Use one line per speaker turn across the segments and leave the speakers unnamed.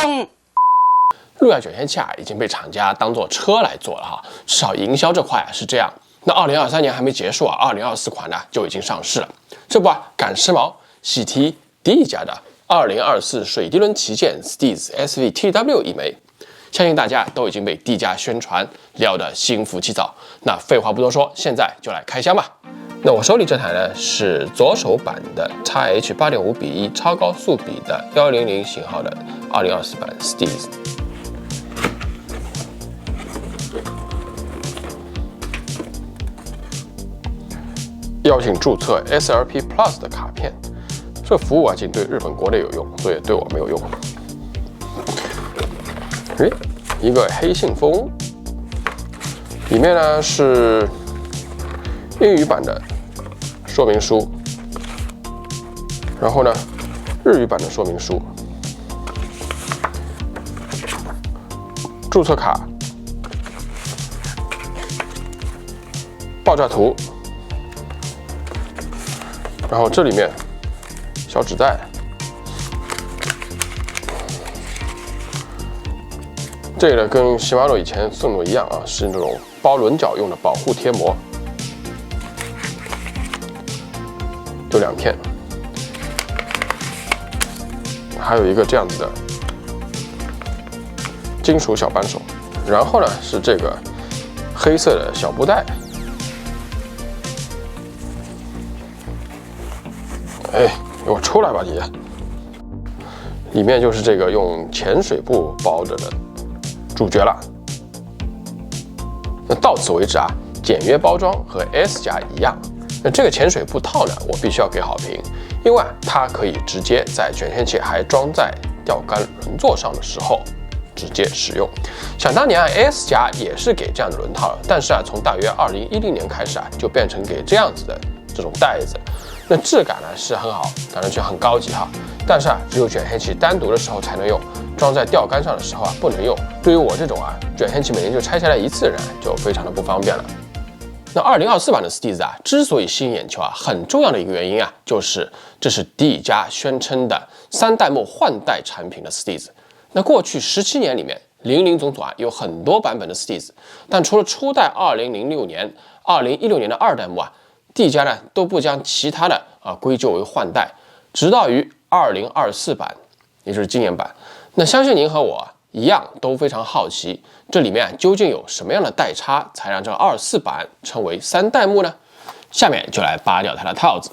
咚！路亚卷线器已经被厂家当做车来做了哈，至少营销这块是这样。那2023年还没结束2024款呢就已经上市了。这不赶时髦，喜提D家的2024水滴轮旗舰 Steez SV-TW 一枚，相信大家都已经被D家宣传撩得心浮气躁。那废话不多说，现在就来开箱吧。那我手里这台呢是左手版的 XH 8.5:1超高速比的100型号的2024版 Steez。邀请注册 SLP Plus 的卡片，这服务仅对日本国内有用，所以对我没有用。一个黑信封，里面呢是英语版的说明书，然后呢日语版的说明书，注册卡，报价图。然后这里面小纸袋，这个呢跟Shimano以前送的一样是那种包轮角用的保护贴膜，就2片，还有一个这样子的金属小扳手，然后呢是这个黑色的小布袋。哎，给我出来吧你！里面就是这个用潜水布包着的主角了。那到此为止简约包装和 S 家一样。那这个潜水布套呢，我必须要给好评，因为它可以直接在卷线器还装在钓竿轮座上的时候直接使用。想当年S 家也是给这样的轮套了，但是从大约2010年开始就变成给这样子的这种袋子。那质感呢是很好，感觉就很高级哈，但是只有卷线器单独的时候才能用，装在钓竿上的时候不能用。对于我这种卷线器每年就拆下来一次的人，就非常的不方便了。那2024版的 Steez 之所以吸引眼球很重要的一个原因就是这是 D 家宣称的3代目换代产品的 Steez。那过去17年里面，00总组有很多版本的 Steez， 但除了初代2006年、2016年的2代目D 家呢都不将其他的归咎为换代，直到于2024版，也就是今年版。那相信您和我一样都非常好奇，这里面究竟有什么样的代差，才让这24版称为3代目呢？下面就来扒掉它的套子。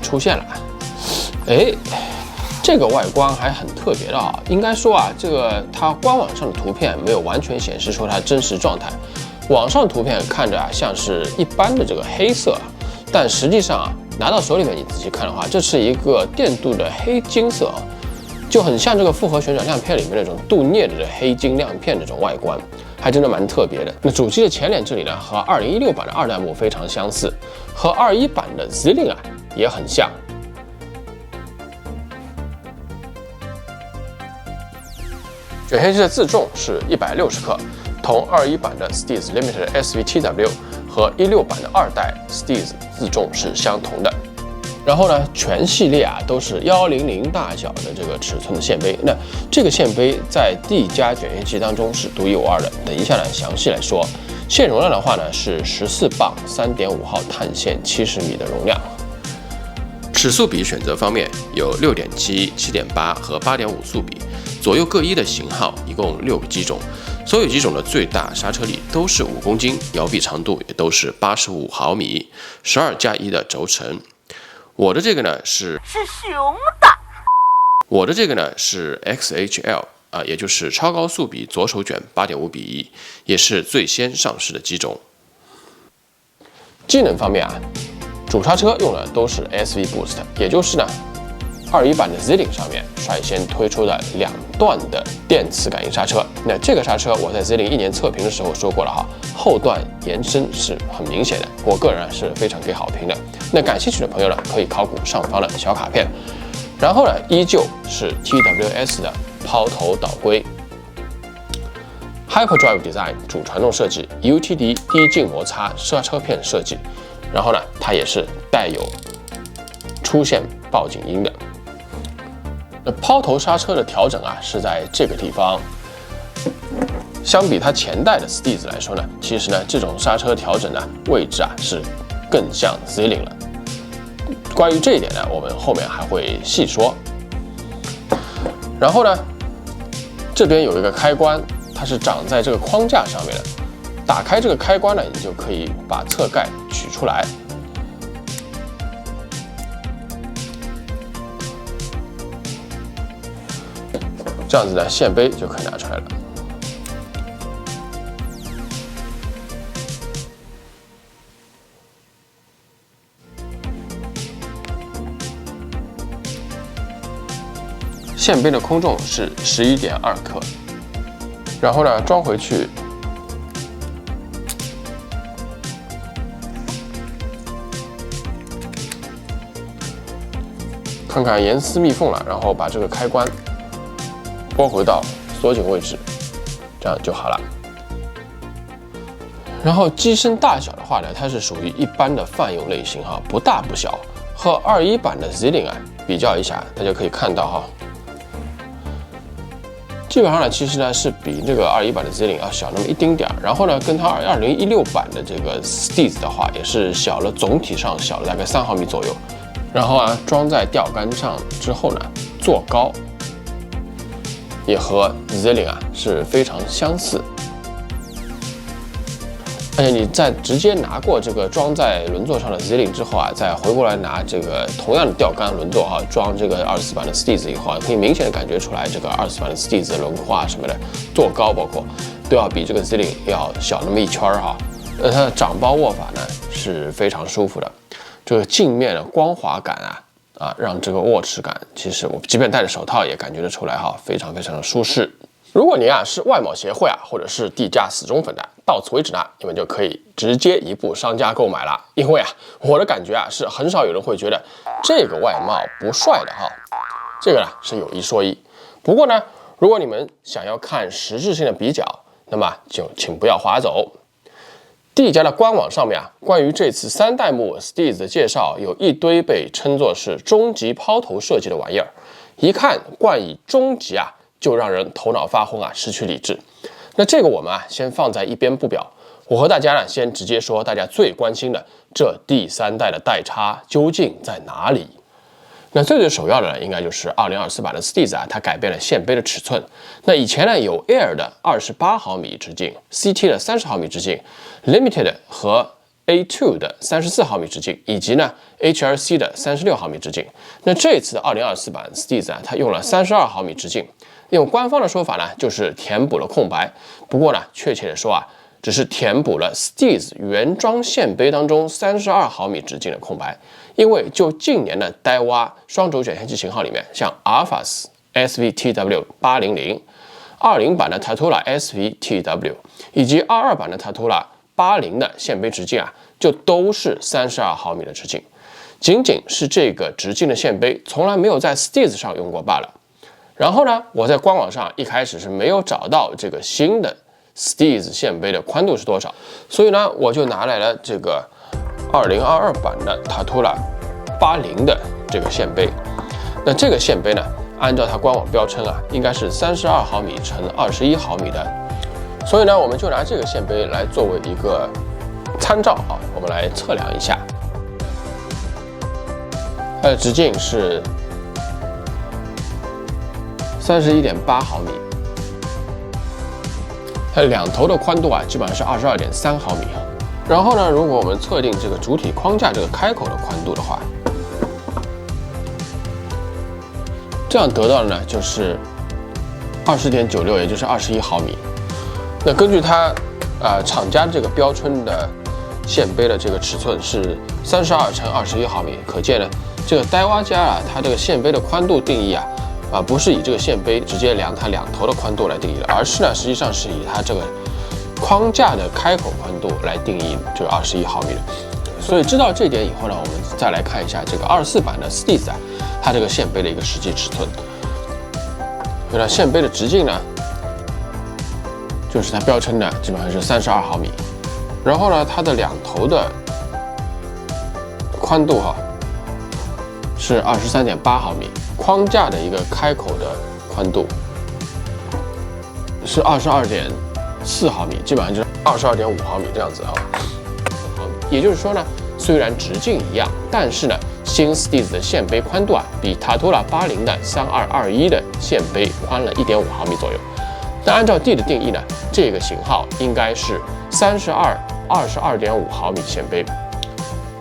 出现了。这个外观还很特别的应该说这个它官网上的图片没有完全显示出它真实状态。网上图片看着像是一般的这个黑色，但实际上拿到手里面你仔细看的话，这是一个电镀的黑金色就很像这个复合旋转亮片里面那种镀镍的黑金亮片这种外观，还真的蛮特别的。那主机的前脸这里呢，和2016版的2代目非常相似，和21版的 Zillion也很像。卷线器的自重是160克。同21版的 Steez Limited SV-TW 和16版的2代 Steez 自重是相同的。然后呢，全系列都是100大小的这个尺寸的线杯。那这个线杯在 D 家卷线器当中是独一无二的。等一下呢，详细来说。线容量的话呢是14磅，3.5号碳线70米的容量。尺速比选择方面有6.7、7.8和8.5速比，左右各一的型号，一共6个机种。所有机种的最大刹车力都是5公斤，摇臂长度也都是85毫米，12+1的轴承。我的这个呢是熊的，我的这个呢是 XHL 也就是超高速比左手卷8.5:1，也是最先上市的机种。机能方面主刹车用的都是 SV Boost， 也就是呢21版的 Zillion 上面率先推出的2段的电磁感应刹车。那这个刹车我在 Zillion 1年测评的时候说过了后段延伸是很明显的，我个人是非常给好评的。那感兴趣的朋友呢，可以考古上方的小卡片。然后呢，依旧是 TWS 的抛头导归 Hyperdrive Design 主传动设计 UTD 低静摩擦刹车片设计。然后呢，它也是带有出现报警音的。那抛头刹车的调整啊是在这个地方。相比它前代的 Steez 来说呢，其实呢这种刹车调整呢位置啊是更像 Zillion 了。关于这一点呢，我们后面还会细说。然后呢，这边有一个开关，它是长在这个框架上面的。打开这个开关呢，你就可以把侧盖取出来。这样子呢，线杯就可以拿出来了。线杯的空重是11.2克，然后呢装回去，看看严丝密缝了，然后把这个开关拨回到锁紧位置，这样就好了。然后机身大小的话呢，它是属于一般的泛用类型哈，不大不小，和21版的 Zillion 啊比较一下，大家可以看到哈。基本上呢，其实呢是比这个21版的 Zillion 要小那么一丁点儿，然后呢，跟它2016版的这个 Steez 的话，也是小了，总体上小了大概3毫米左右。然后啊，装在吊杆上之后呢，坐高也和 Zillion 啊是非常相似。而且你在直接拿过这个装在轮座上的 Zillion 之后啊，再回过来拿这个同样的吊杆轮座啊，装这个24版的 Steez 以后啊，可以明显的感觉出来，这个24版的 Steez 的轮廓啊什么的，坐高包括都要比这个 Zillion 要小那么一圈哈。它的掌包握法呢是非常舒服的，这个镜面的光滑感啊，让这个握持感，其实我即便戴着手套也感觉得出来哈，非常非常的舒适。如果您啊是外贸协会啊，或者是地价死忠粉的，到此为止呢，你们就可以直接一步商家购买了。因为啊，我的感觉啊是很少有人会觉得这个外贸不帅的哈。这个呢是有一说一。不过呢，如果你们想要看实质性的比较，那么就请不要划走。地家的官网上面啊，关于这次3代目 Steez 的介绍，有一堆被称作是终极抛头设计的玩意儿，一看冠以终极啊，就让人头脑发昏啊，失去理智。那这个我们啊先放在一边不表，我和大家呢先直接说大家最关心的这第3代的代差究竟在哪里。那最首要的呢，应该就是2024版的 Steez 啊，它改变了线杯的尺寸。那以前呢有 Air 的28毫米直径 ，CT 的30毫米直径 ，Limited 和 A2 的34毫米直径，以及呢 HRC 的36毫米直径。那这次的2024版 Steez 啊，它用了32毫米直径。用官方的说法呢，就是填补了空白。不过呢，确切的说啊，只是填补了 Steez 原装线杯当中32毫米直径的空白。因为就近年的呆蛙双轴卷线机型号里面，像 Alphas SVTW800、20版的 Tatula SVTW 以及22版的 Tatula 80的线杯直径啊，就都是32毫米的直径。仅仅是这个直径的线杯，从来没有在 Steez 上用过罢了。然后呢，我在官网上一开始是没有找到这个新的 Steez 线杯的宽度是多少，所以呢，我就拿来了这个2022版的 Tatula 80的这个线杯。那这个线杯呢，按照它官网标称啊，应该是32毫米乘21毫米的，所以呢，我们就拿这个线杯来作为一个参照啊，我们来测量一下。它的直径是31.8毫米，它两头的宽度啊，基本上是22.3毫米。然后呢，如果我们测定这个主体框架这个开口的宽度的话，这样得到的呢就是20.96，也就是21毫米。那根据它厂家这个标称的线杯的这个尺寸是32乘21毫米，可见呢，这个呆蛙家啊，它这个线杯的宽度定义啊，不是以这个线杯直接量它两头的宽度来定义的，而是呢，实际上是以它这个框架的开口宽度来定义这个21毫米的。所以知道这点以后呢，我们再来看一下这个24版的 Steez 啊，它这个线杯的一个实际尺寸。那线杯的直径呢，就是它标称的基本上是32毫米，然后呢，它的两头的宽度是23.8毫米。框架的一个开口的宽度是22.4毫米，基本上就是22.5毫米这样子啊。也就是说呢，虽然直径一样，但是呢，新 Steez 的线杯宽度啊，比 Tatula 80的3221的线杯宽了1.5毫米左右。那按照 D 的定义呢，这个型号应该是22.5毫米线杯。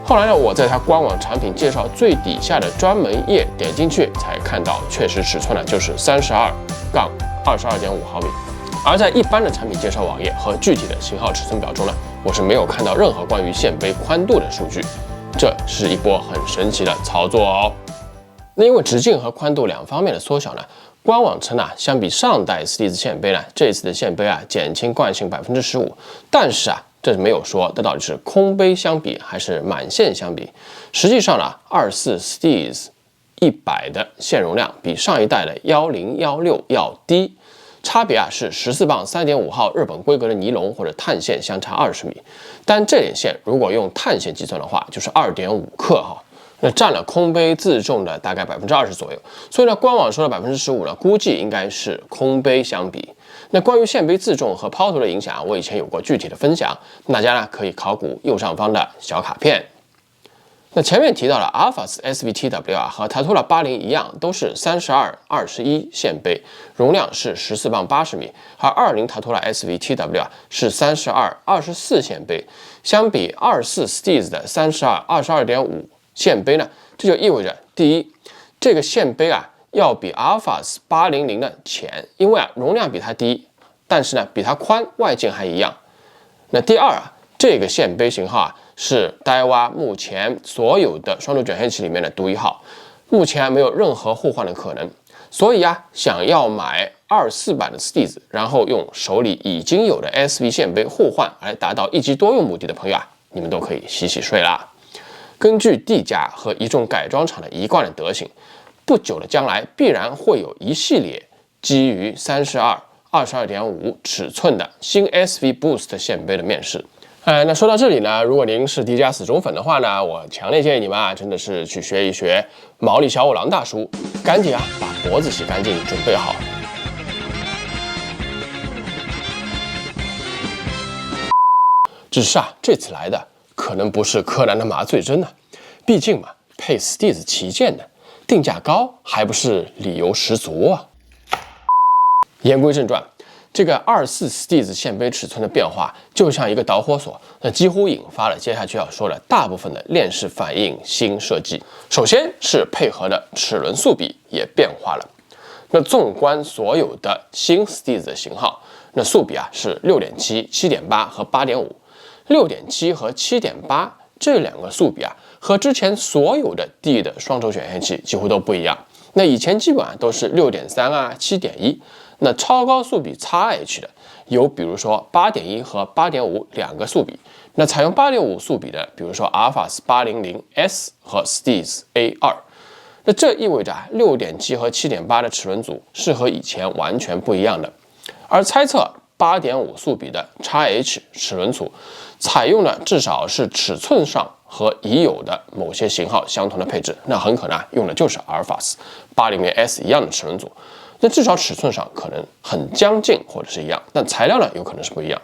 后来呢，我在它官网产品介绍最底下的专门页点进去，才看到确实尺寸呢就是32-22.5毫米。而在一般的产品介绍网页和具体的型号尺寸表中呢，我是没有看到任何关于线杯宽度的数据，这是一波很神奇的操作哦。那因为直径和宽度两方面的缩小呢，官网称啊，相比上代 Steez 线杯呢，这次的线杯啊减轻惯性15%，但是啊，这没有说这到底是空杯相比还是满线相比。实际上呢，24 Steez 100的线容量比上一代的1016要低。差别啊是14磅3.5号日本规格的尼龙或者碳线相差20米，但这点线如果用碳线计算的话，就是2.5克哈，那占了空杯自重的大概20%左右。所以呢，官网说的15%呢，估计应该是空杯相比。那关于线杯自重和抛投的影响，我以前有过具体的分享，大家呢可以考古右上方的小卡片。那前面提到了 Alphas SVTW 啊，和 Tatula 80一样，都是32-21线杯，容量是14磅80米，而20 Tatula SVTW 啊是32-24线杯。相比24 Steez 的32-22.5线杯呢，这就意味着第一，这个线杯啊要比 Alphas 800的浅，因为啊容量比它低，但是呢比它宽，外径还一样。那第二啊，这个线杯型号啊是Daiwa目前所有的双轴卷线器里面的独一号，目前还没有任何互换的可能。所以啊，想要买24版的 Steez， 然后用手里已经有的 SV 线杯互换来达到一机多用目的的朋友啊，你们都可以洗洗睡啦。根据 D 家和一众改装厂的一贯的德行，不久的将来必然会有一系列基于32-22.5尺寸的新 SV Boost 线杯的面世。那说到这里呢，如果您是 D 家死忠粉的话呢，我强烈建议你们啊，真的是去学一学毛利小五郎大叔，赶紧啊把脖子洗干净，准备好。只是啊，这次来的可能不是柯南的麻醉针呢，毕竟嘛，配 Steez 旗舰的，定价高还不是理由十足啊。言归正传。这个24 Steez 线杯尺寸的变化就像一个导火索，那几乎引发了接下去要说的大部分的链式反应新设计。首先是配合的齿轮速比也变化了。那纵观所有的新 Steez 的型号，那速比啊是 6.7、7.8 和 8.5。6.7 和 7.8 这两个速比啊，和之前所有的 D 的双轴卷线器几乎都不一样。那以前基本上都是 6.3 啊、7.1。那超高速比 XH 的有比如说 8.1 和 8.5 两个速比，那采用 8.5 速比的，比如说 Alphas 800S 和 Steez A2。那这意味着6.7和 7.8 的齿轮组是和以前完全不一样的。而猜测 8.5 速比的 XH 齿轮组采用了至少是尺寸上和已有的某些型号相同的配置，那很可能用的就是 Alphas 800S 一样的齿轮组。那至少尺寸上可能很将近或者是一样，但材料呢有可能是不一样。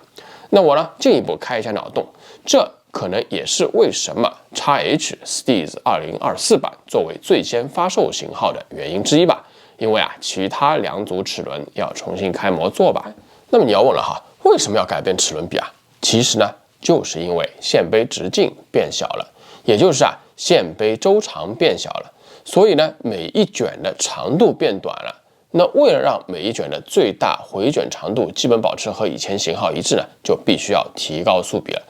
那我呢进一步开一下脑洞，这可能也是为什么 XH Steez 2024版作为最先发售型号的原因之一吧。因为啊其他两组齿轮要重新开模做版。那么你要问了哈，为什么要改变齿轮比啊？其实呢就是因为线杯直径变小了，也就是啊线杯周长变小了，所以呢每一卷的长度变短了。那为了让每一卷的最大回卷长度基本保持和以前型号一致呢，就必须要提高速比了。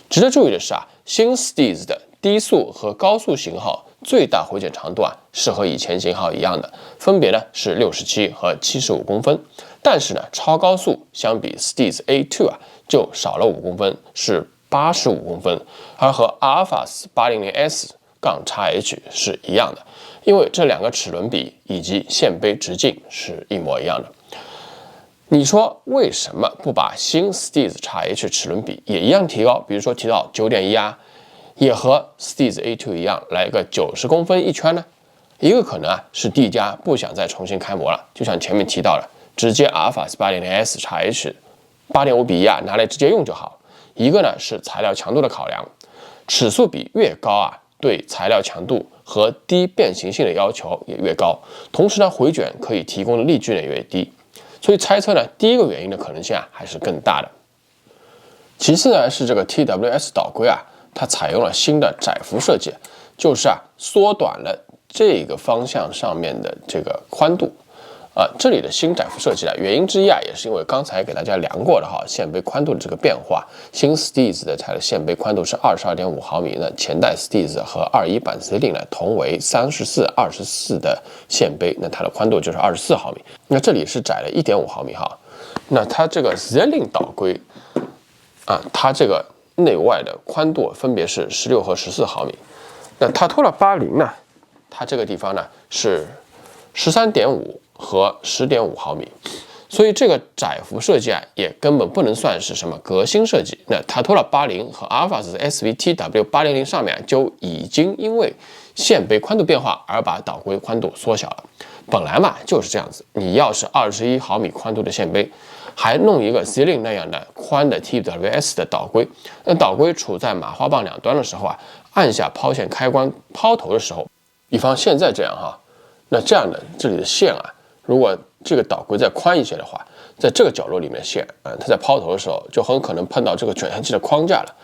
值得注意的是啊，新 Steez 的低速和高速型号最大回卷长度啊是和以前型号一样的，分别呢是67和75公分。但是呢，超高速相比 Steez A2 啊就少了5公分，是85公分，而和 Alphas 800S-XH 是一样的。因为这两个齿轮比以及线杯直径是一模一样的。你说为什么不把新 Steez XH 齿轮比也一样提高？比如说提到 9.1 啊，也和 Steez A2 一样来个90公分一圈呢？一个可能啊是 D 家不想再重新开模了，就像前面提到了，直接阿尔法480S x H 8.5:1啊拿来直接用就好。一个呢是材料强度的考量，尺寸比越高啊，对材料强度和低变形性的要求也越高，同时呢回卷可以提供的力矩呢也越低，所以猜测呢第一个原因的可能性啊还是更大的。其次呢是这个 TWS 导规啊，它采用了新的窄幅设计，就是啊缩短了这个方向上面的这个宽度。这里的新窄幅设计的原因之一啊，也是因为刚才给大家量过的哈，线杯宽度的这个变化。新 Steez 的它的线杯宽度是22.5毫米，那前代 Steez 和21版 Z-Link 呢同为34/24的线杯，那它的宽度就是24毫米。那这里是窄了1.5毫米哈。那它这个 Z-Link 导规它这个内外的宽度分别是16和14毫米。那Tatola 80呢，它这个地方呢是13.5和10.5毫米，所以这个窄幅设计啊，也根本不能算是什么革新设计。那Tatola 80和 Alphas SVTW 800上面就已经因为线杯宽度变化而把导规宽度缩小了。本来嘛就是这样子，你要是21毫米宽度的线杯，还弄一个 Z-Link 那样的宽的 TWS 的导规，那导规处在马花棒两端的时候啊，按下抛线开关抛投的时候，比方现在这样哈，那这样的这里的线啊，如果这个导规再宽一些的话，在这个角落里面的线它在抛投的时候就很可能碰到这个卷线器的框架了。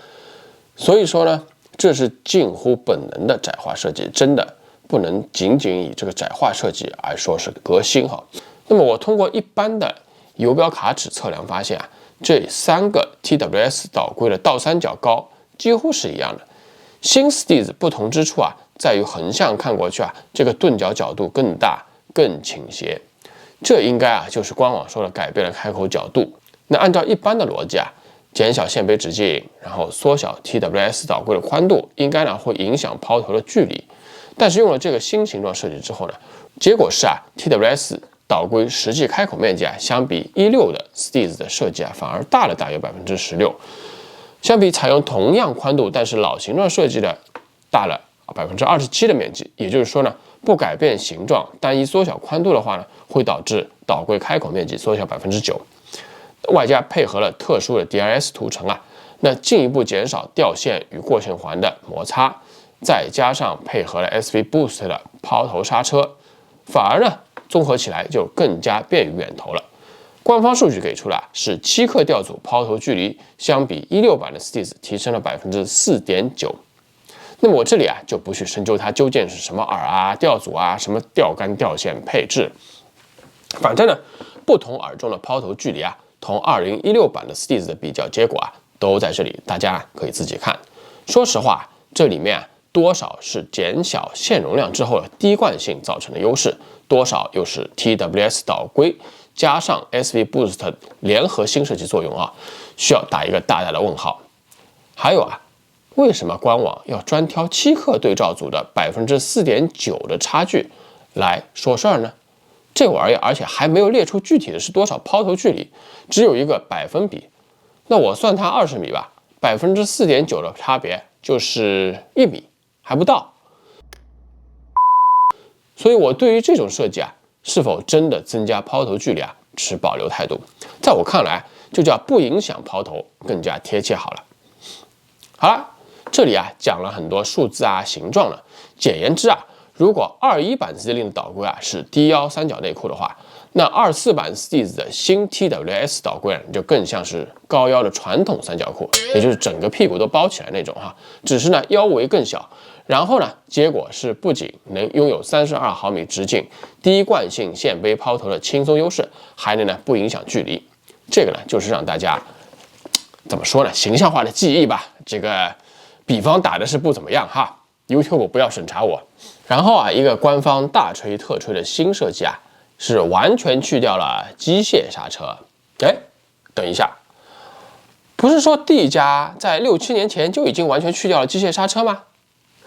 所以说呢，这是近乎本能的窄化设计，真的不能仅仅以这个窄化设计而说是革新哈。那么我通过一般的游标卡尺测量发现啊，这3个 TWS 导规的倒三角高几乎是一样的。新 Steez 不同之处啊，在于横向看过去啊，这个钝角角度更大、更倾斜。这应该啊就是官网说的改变了开口角度。那按照一般的逻辑啊，减小线杯直径，然后缩小 TWS 导规的宽度，应该呢会影响抛投的距离。但是用了这个新形状设计之后呢，结果是啊 TWS 导规实际开口面积啊，相比16的 Steez 的设计啊，反而大了大约16%。相比采用同样宽度但是老形状设计的，大了27%的面积。也就是说呢，不改变形状，单一缩小宽度的话呢，会导致导规开口面积缩小9%。外加配合了特殊的 DRS 涂层啊，那进一步减少掉线与过线环的摩擦，再加上配合了 SV Boost 的抛投刹车，反而呢综合起来就更加便于远投了。官方数据给出了是7克吊组抛投距离相比16版的 Steez 提升了4.9%。那么我这里啊就不去深究它究竟是什么耳啊、吊组啊、什么吊杆吊线配置，反正呢不同耳中的抛投距离啊，同2016版的 Steez 的比较结果啊都在这里，大家可以自己看。说实话，这里面多少是减小线容量之后的低惯性造成的优势，多少又是 TWS 导规加上 SV Boost 联合新设计作用啊，需要打一个大大的问号。还有啊，为什么官网要专挑7克对照组的4.9%的差距来说事儿呢？这玩意儿而且还没有列出具体的是多少抛投距离，只有一个百分比。那我算它20米吧，4.9%的差别就是1米，还不到。所以我对于这种设计啊，是否真的增加抛投距离啊，持保留态度。在我看来，就叫不影响抛投更加贴切好了。好了，这里啊讲了很多数字啊、形状了。简言之啊，如果21版 Z-Link 的导规啊是低腰三角内裤的话，那24版 Steez 的新 TWS 导规就更像是高腰的传统三角裤，也就是整个屁股都包起来那种哈。只是呢腰围更小，然后呢结果是不仅能拥有32毫米直径、低惯性线杯抛投的轻松优势，还能呢不影响距离。这个呢就是让大家怎么说呢，形象化的记忆吧。这个比方打的是不怎么样哈。YouTube 不要审查我。然后啊，一个官方大吹特吹的新设计啊，是完全去掉了机械刹车。哎，等一下，不是说 D 家在6、7年前就已经完全去掉了机械刹车吗？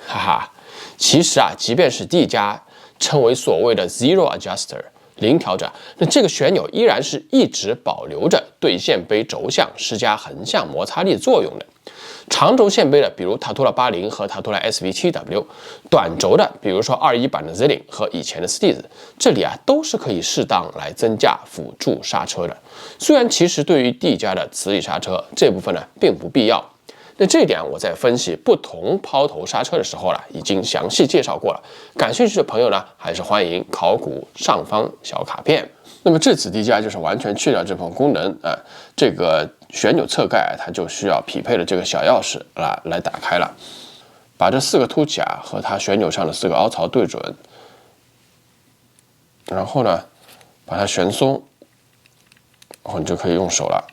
哈哈，其实啊，即便是 D 家称为所谓的 Zero Adjuster 零调整，那这个旋钮依然是一直保留着对线杯轴向施加横向摩擦力作用的。长轴线杯的，比如塔图拉80和塔图拉 SV7W， 短轴的，比如说21版的 Zilling 和以前的 Steez， 这里啊都是可以适当来增加辅助刹车的。虽然其实对于 D 家的磁力刹车这部分呢并不必要，那这一点我在分析不同抛头刹车的时候已经详细介绍过了。感兴趣的朋友呢，还是欢迎考古上方小卡片。那么这次 D 家就是完全去掉这部分功能啊，这个旋钮侧盖它就需要匹配的这个小钥匙来打开了，把这4个凸起和它旋钮上的4个凹槽对准，然后呢把它旋松，然后你就可以用手了。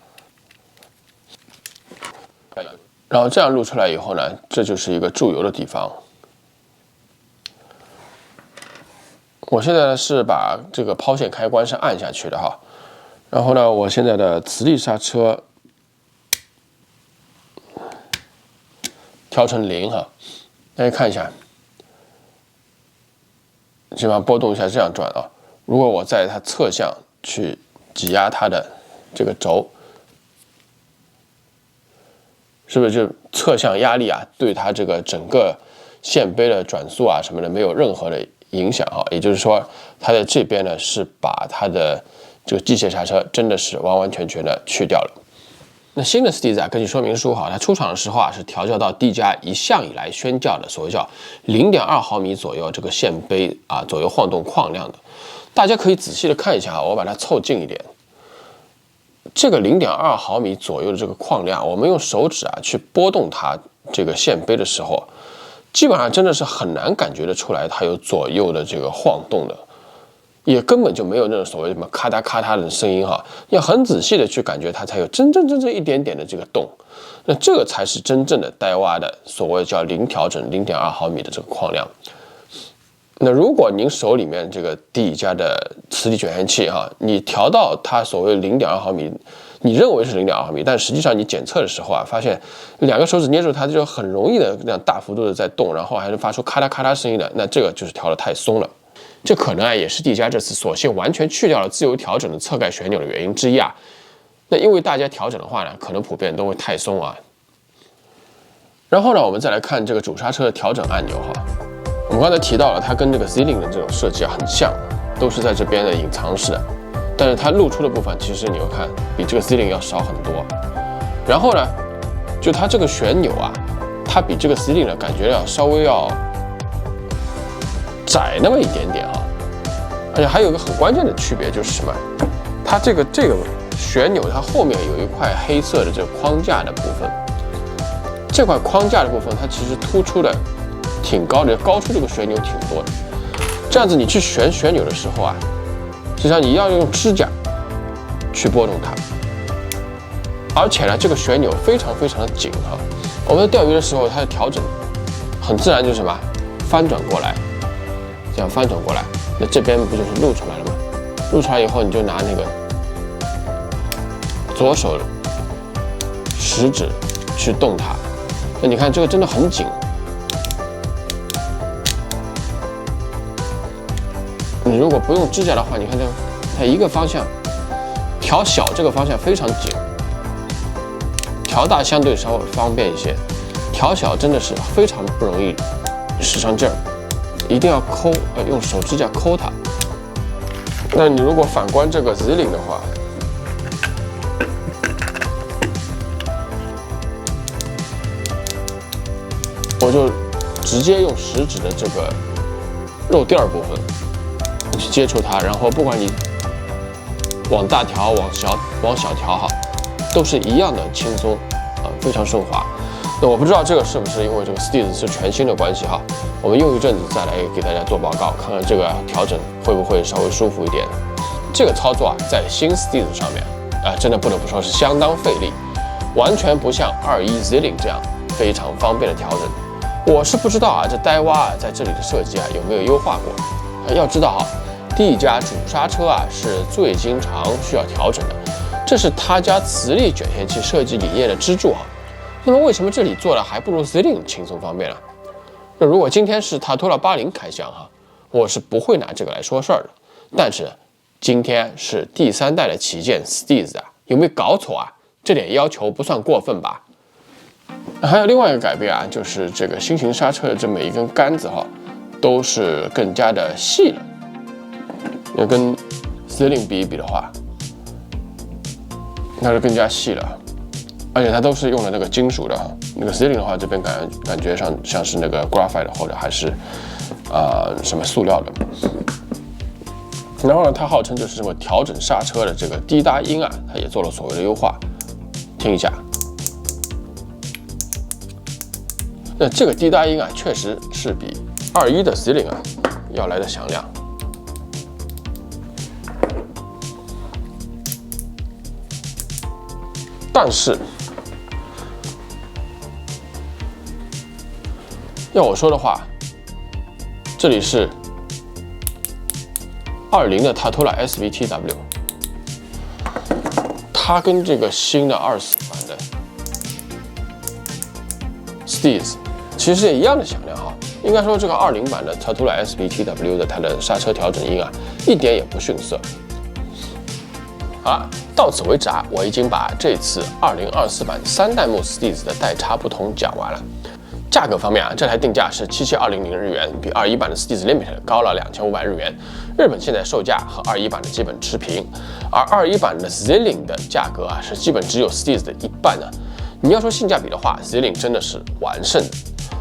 然后这样录出来以后呢，这就是一个注油的地方。我现在呢是把这个抛线开关是按下去的哈，然后呢，我现在的磁力刹车调成0哈，大家看一下，基本上波动一下这样转啊。如果我在它侧向去挤压它的这个轴，是不是就侧向压力对它这个整个线杯的转速什么的没有任何的影响也就是说，它在这边呢是把它的这个机械刹车真的是完完全全的去掉了。那新的 Steez 根据说明书它出厂的时候是调教到 D 家一向以来宣教的所谓叫 0.2 毫米左右这个线杯左右晃动框量的。大家可以仔细的看一下我把它凑近一点。这个 0.2 毫米左右的这个框量，我们用手指去拨动它这个线杯的时候，基本上真的是很难感觉得出来它有左右的这个晃动的，也根本就没有那种所谓什么咔嗒咔嗒的声音要很仔细的去感觉它才有真正一点点的这个动。那这个才是真正的呆蛙的所谓叫零调整 0.2 毫米的这个框量。那如果您手里面这个 D 家的磁力卷线器你调到它所谓 0.2 毫米，你认为是 0.2 毫米，但实际上你检测的时候发现2个手指捏住它就很容易的那样大幅度的在动，然后还是发出咔嗒咔嗒声音的，那这个就是调得太松了。这可能也是 D 家这次索性完全去掉了自由调整的侧盖旋钮的原因之一那因为大家调整的话呢，可能普遍都会太松然后呢，我们再来看这个主刹车的调整按钮我们刚才提到了，它跟这个 Zilling 的这种设计很像，都是在这边的隐藏式的，但是它露出的部分其实你会看比这个 Zilling 要少很多。然后呢，就它这个旋钮它比这个 Zilling 的感觉稍微要窄那么一点点而且还有一个很关键的区别就是什么？它这个旋钮它后面有一块黑色的这个框架的部分，这块框架的部分它其实突出的挺高的，高出这个旋钮挺多的。这样子你去旋旋钮的时候实际上你要用指甲去拨动它，而且呢，这个旋钮非常非常的紧我们在钓鱼的时候，它的调整很自然就是什么翻转过来，这样翻转过来，那这边不就是露出来了吗？露出来以后，你就拿那个左手食指去动它，那你看这个真的很紧。你如果不用指甲的话，你看它一个方向调小，这个方向非常紧，调大相对稍微方便一些，调小真的是非常不容易使上劲儿，一定要抠，用手指甲抠它。那你如果反观这个 Zilling 的话，我就直接用食指的这个肉垫部分去接触它，然后不管你往大调、往小调都是一样的轻松非常顺滑。那我不知道这个是不是因为这个 Steez 是全新的关系我们用一阵子再来给大家做报告，看看这个调整会不会稍微舒服一点。这个操作在新 Steez 上面真的不得不说是相当费力，完全不像21 Zilling 这样非常方便的调整。我是不知道这呆蛙在这里的设计有没有优化过。要知道D 家主刹车是最经常需要调整的，这是他家磁力卷线器设计理念的支柱那么为什么这里做的还不如 Zilling 轻松方便呢？那如果今天是塔图拉80开箱我是不会拿这个来说事儿的。但是今天是第3代的旗舰 Steez有没有搞错这点要求不算过分吧？还有另外一个改变啊，就是这个新型刹车的这每一根杆子都是更加的细了。要跟 Ceiling 比一比的话，它是更加细了，而且它都是用了那个金属的那个 Ceiling 的话，这边感觉上像是那个 Graphite 或者还是什么塑料的。然后呢，它号称就是什么调整刹车的这个低搭音啊，它也做了所谓的优化。听一下，那这个低搭音啊，确实是比2.1的 Ceiling 啊要来的响亮。但是，要我说的话，这里是20的 Tatula SVTW， 它跟这个新的24版的 Steez 其实也一样的响亮应该说，这个20版的 Tatula SVTW 的它的刹车调整音啊，一点也不逊色。好了，到此为止啊，我已经把这次2024版3代目 Steez 的代差不同讲完了。价格方面啊，这台定价是77200日元，比21版的 Steez Limited 高了2500日元。日本现在售价和21版的基本持平，而21版的 Ceiling 的价格啊，是基本只有 Steez 的一半呢。你要说性价比的话 ，Ceiling 真的是完胜的。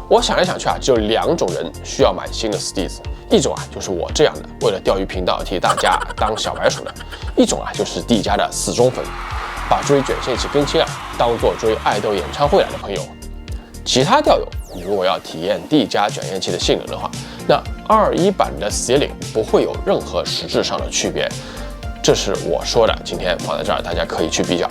我想来想去啊，只有2种人需要买新的 Steez。一种啊，就是我这样的为了钓鱼频道替大家当小白鼠的；一种啊，就是帝家的死忠粉，把追卷线器更新啊当做追爱豆演唱会来的朋友。其他钓友，你如果要体验帝家卷线器的性能的话，那21版的 Ceiling 不会有任何实质上的区别。这是我说的，今天放在这儿，大家可以去比较。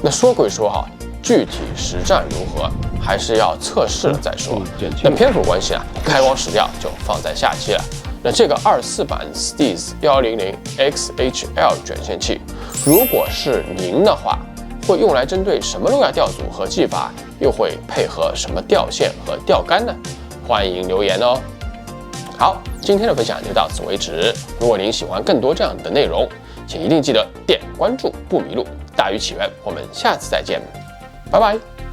那说归说具体实战如何，还是要测试了再说。那篇幅关系啊，开光实调就放在下期了。那这个24版 Steez 100 XHL 卷线器，如果是您的话，会用来针对什么路亚钓组和技法，又会配合什么钓线和钓竿呢？欢迎留言哦。好，今天的分享就到此为止。如果您喜欢更多这样的内容，请一定记得点关注不迷路。大鱼起源，我们下次再见。拜拜。